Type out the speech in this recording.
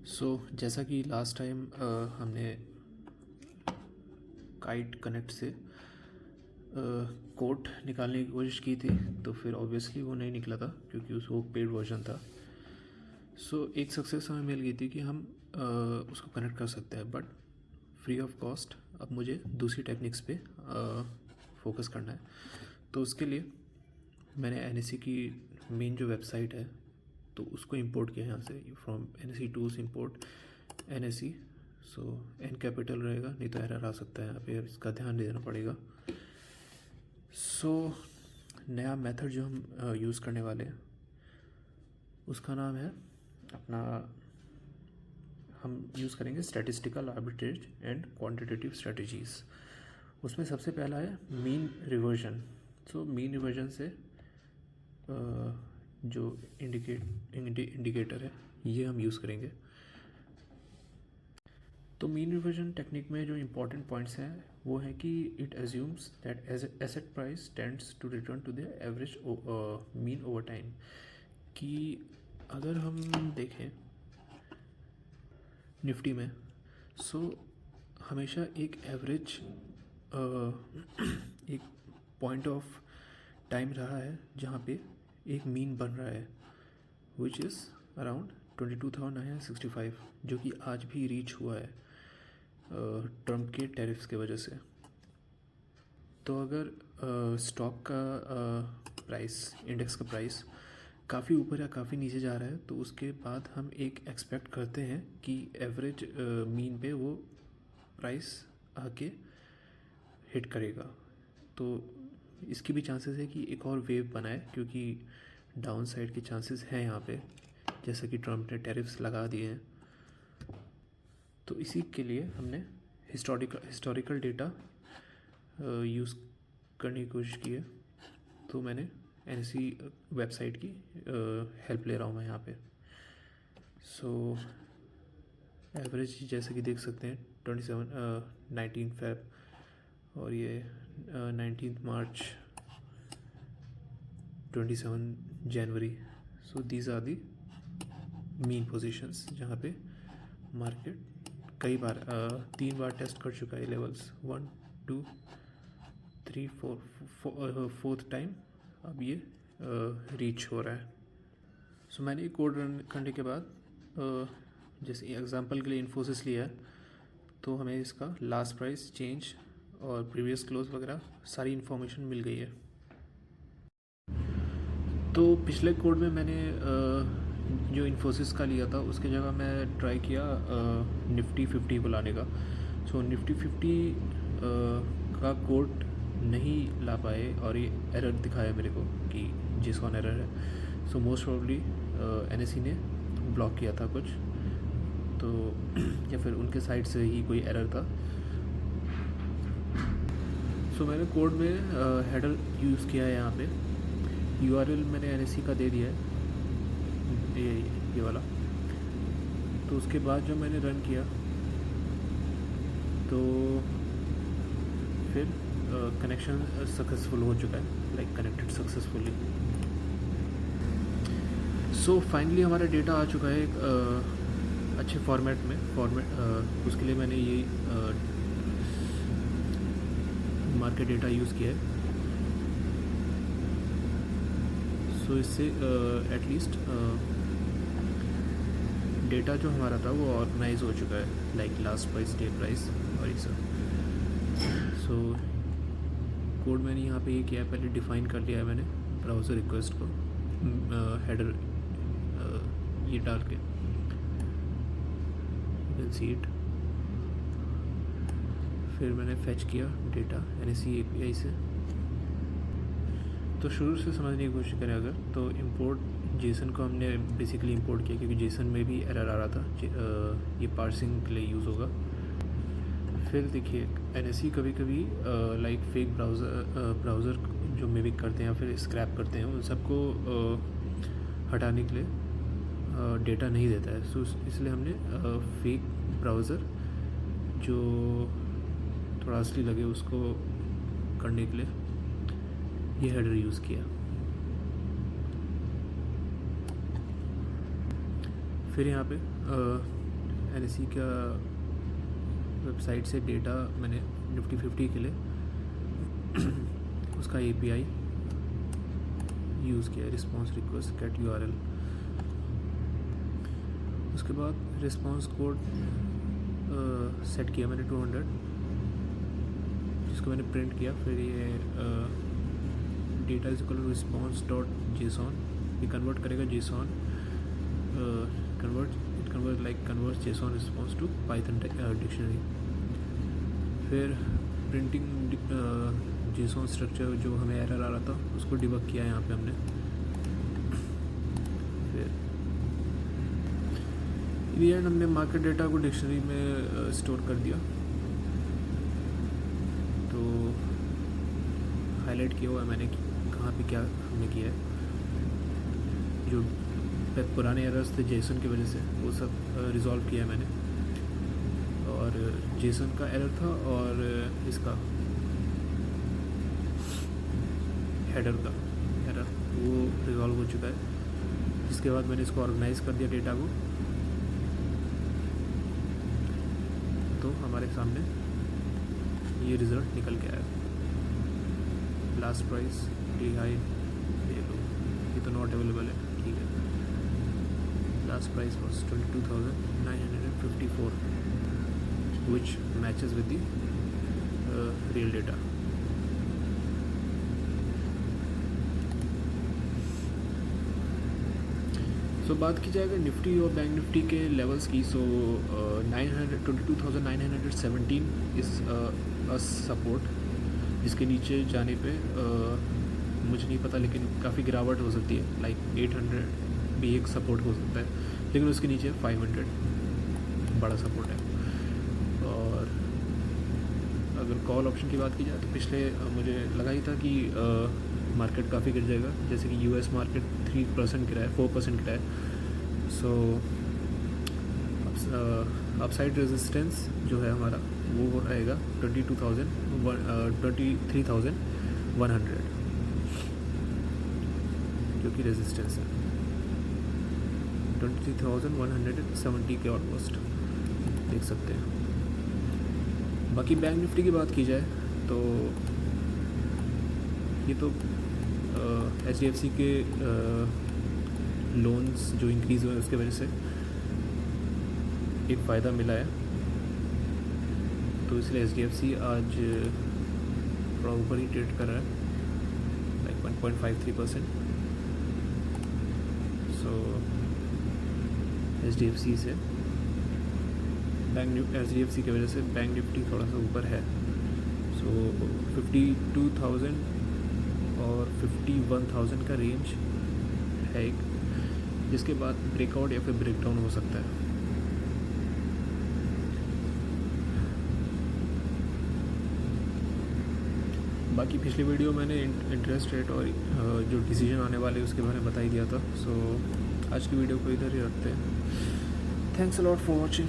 जैसा कि last time हमने काइट कनेक्ट से कोड निकालने की कोशिश की थी, तो फिर ऑब्वियसली वो नहीं निकला था क्योंकि वो पेड वर्जन था। एक सक्सेस हमें मिल गई थी कि हम उसको कनेक्ट कर सकते हैं, बट फ्री ऑफ कॉस्ट। अब मुझे दूसरी टेक्निक्स पे फोकस करना है। तो उसके लिए मैंने NSE की मेन जो वेबसाइट है तो उसको इंपोर्ट किया यहाँ से, from NSE tools import NSE। N capital रहेगा, नहीं तो एरर आ सकता है यहाँ पे, इसका ध्यान देना पड़ेगा। नया मेथड जो हम यूज़ करने वाले हैं उसका नाम है अपना, हम यूज़ करेंगे statistical arbitrage and quantitative strategies. उसमें सबसे पहला है मीन रिवर्जन। मीन रिवर्जन से जो इंडिकेटर है ये हम यूज़ करेंगे। तो मीन रिवर्जन टेक्निक में जो इम्पोर्टेंट पॉइंट्स हैं वो है कि it assumes that asset price tends to return to the average mean over time. कि अगर हम देखें निफ्टी में, हमेशा एक एवरेज एक पॉइंट ऑफ टाइम रहा है जहाँ पे एक मीन बन रहा है, विच इज़ अराउंड 22,965, जो कि आज भी रीच हुआ है ट्रम्प के टैरिफ्स के वजह से। तो अगर स्टॉक का प्राइस, इंडेक्स का प्राइस काफ़ी ऊपर या काफ़ी नीचे जा रहा है, तो उसके बाद हम एक एक्सपेक्ट करते हैं कि एवरेज मीन पे वो प्राइस आके हिट करेगा। तो इसकी भी चांसेस है कि एक और वेव बनाए, क्योंकि डाउन साइड के चांसेस हैं यहाँ पे, जैसा कि ट्रम्प ने टैरिफ्स लगा दिए हैं। तो इसी के लिए हमने हिस्टोरिकल डेटा यूज़ करने की कोशिश की है। तो मैंने NSE वेबसाइट की हेल्प ले रहा हूँ मैं यहाँ पे। एवरेज जैसे कि देख सकते हैं 19 फेब और ये 19 मार्च, 27 जनवरी। These are the mean positions जहाँ पे मार्केट कई बार 3 बार टेस्ट कर चुका है लेवल्स, 1 2 3 4 फोर्थ टाइम अब ये रीच हो रहा है। मैंने कोड रन करने के बाद जैसे एग्जांपल के लिए इन्फोसिस लिया है, तो हमें इसका लास्ट प्राइस चेंज और प्रीवियस क्लोज वगैरह सारी इन्फॉर्मेशन मिल गई है। तो पिछले कोड में मैंने जो इन्फोसिस का लिया था उसकी जगह मैं ट्राई किया निफ्टी 50 को लाने का। निफ्टी 50 का कोड नहीं ला पाए और ये एरर दिखाया मेरे को कि जिसऑन एरर है। मोस्ट प्रॉब्ली NSE ने ब्लॉक किया था कुछ, तो या फिर उनके साइड से ही कोई एरर था। मैंने कोड में हेडर यूज़ किया है यहाँ पे। URL मैंने NSE का दे दिया है, ये वाला। तो उसके बाद जब मैंने रन किया तो फिर कनेक्शन सक्सेसफुल हो चुका है, लाइक कनेक्टेड सक्सेसफुली। फाइनली हमारा डेटा आ चुका है एक अच्छे फॉर्मेट में। उसके लिए मैंने ये मार्केट डेटा यूज़ किया है। इससे एटलीस्ट डेटा जो हमारा था वो ऑर्गेनाइज हो चुका है, like last price, day price और ये सब। कोड मैंने यहाँ पे ये किया है, पहले डिफ़ाइन कर लिया है मैंने ब्राउज़र रिक्वेस्ट को, हेडर ये डाल के, यू कैन सी इट। फिर मैंने फेच किया डेटा NSE API से। तो शुरू से समझने की कोशिश करें अगर, तो इंपोर्ट जेसन को हमने बेसिकली इंपोर्ट किया, क्योंकि जेसन में भी एरर आ रहा था। ये पार्सिंग के लिए यूज़ होगा। फिर देखिए NSE कभी कभी लाइक फेक ब्राउज़र जो मिमिक करते हैं या फिर स्क्रैप करते हैं, उन सबको हटाने के लिए डेटा नहीं देता है। इसलिए हमने फेक ब्राउज़र जो थोड़ा असली लगे उसको करने के लिए ये हेडर यूज़ किया। फिर यहाँ पे NSE का वेबसाइट से डेटा मैंने निफ्टी 50 के लिए उसका API यूज़ किया, रिस्पॉन्स रिक्वेस्ट गेट URL। उसके बाद रिस्पॉन्स कोड सेट किया मैंने 200, जिसको मैंने प्रिंट किया। फिर ये data is equal to response dot JSON, ये कन्वर्ट करेगा JSON, convert JSON response to Python dictionary. फिर प्रिंटिंग जेसॉन स्ट्रक्चर जो हमें एरर आ रहा था उसको डिबग किया यहाँ पे हमने। फिर इन हमने मार्केट डेटा को डिक्शनरी में स्टोर कर दिया। तो हाईलाइट किया हुआ है मैंने कि कहाँ पे क्या हमने किया है। जो पुराने एरर्स थे जेसन की वजह से वो सब रिजॉल्व किया है मैंने, और जेसन का एरर था और इसका हेडर का एरर वो रिजॉल्व हो चुका है। जिसके बाद मैंने इसको ऑर्गेनाइज कर दिया डेटा को, तो हमारे सामने ये रिज़ल्ट निकल के आया। लास्ट प्राइस डी हाई दे लो, ये तो नॉट अवेलेबल है, ठीक है। Last price was 22,954 which matches with the real data। सो बात की जाएगा निफ्टी और बैंक निफ्टी के लेवल्स की। सो 22,917 इज़ अ सपोर्ट, जिसके नीचे जाने पे मुझे नहीं पता, लेकिन काफ़ी गिरावट हो सकती है। लाइक 800 भी एक सपोर्ट हो सकता है, लेकिन उसके नीचे 500 बड़ा सपोर्ट है। और अगर कॉल ऑप्शन की बात की जाए तो पिछले मुझे लगा ही था कि मार्केट काफ़ी गिर जाएगा, जैसे कि US मार्केट 3% गिरा है, 4% गिरा है। सो अपसाइड रेजिस्टेंस जो है हमारा वो रहेगा 23,100 जो कि रेजिस्टेंस है 23,170 के ऑलमोस्ट देख सकते हैं। बाकी बैंक निफ्टी की बात की जाए तो ये तो HDFC के लोन्स जो इंक्रीज़ हुए उसके वजह से एक फ़ायदा मिला है, तो इसलिए HDFC आज थोड़ा ऊपर ही ट्रेड कर रहा है, लाइक 1.53%। सो HDFC से HDFC की वजह से बैंक निफ्टी थोड़ा सा ऊपर है। सो 52,000 और 51,000 का रेंज है एक, जिसके बाद ब्रेकआउट या फिर ब्रेकडाउन हो सकता है। बाकी पिछली वीडियो मैंने इंटरेस्ट रेट और जो डिसीजन आने वाले उसके बारे में बता ही दिया था। सो आज की वीडियो को इधर ही रखते हैं। Thanks a lot for watching.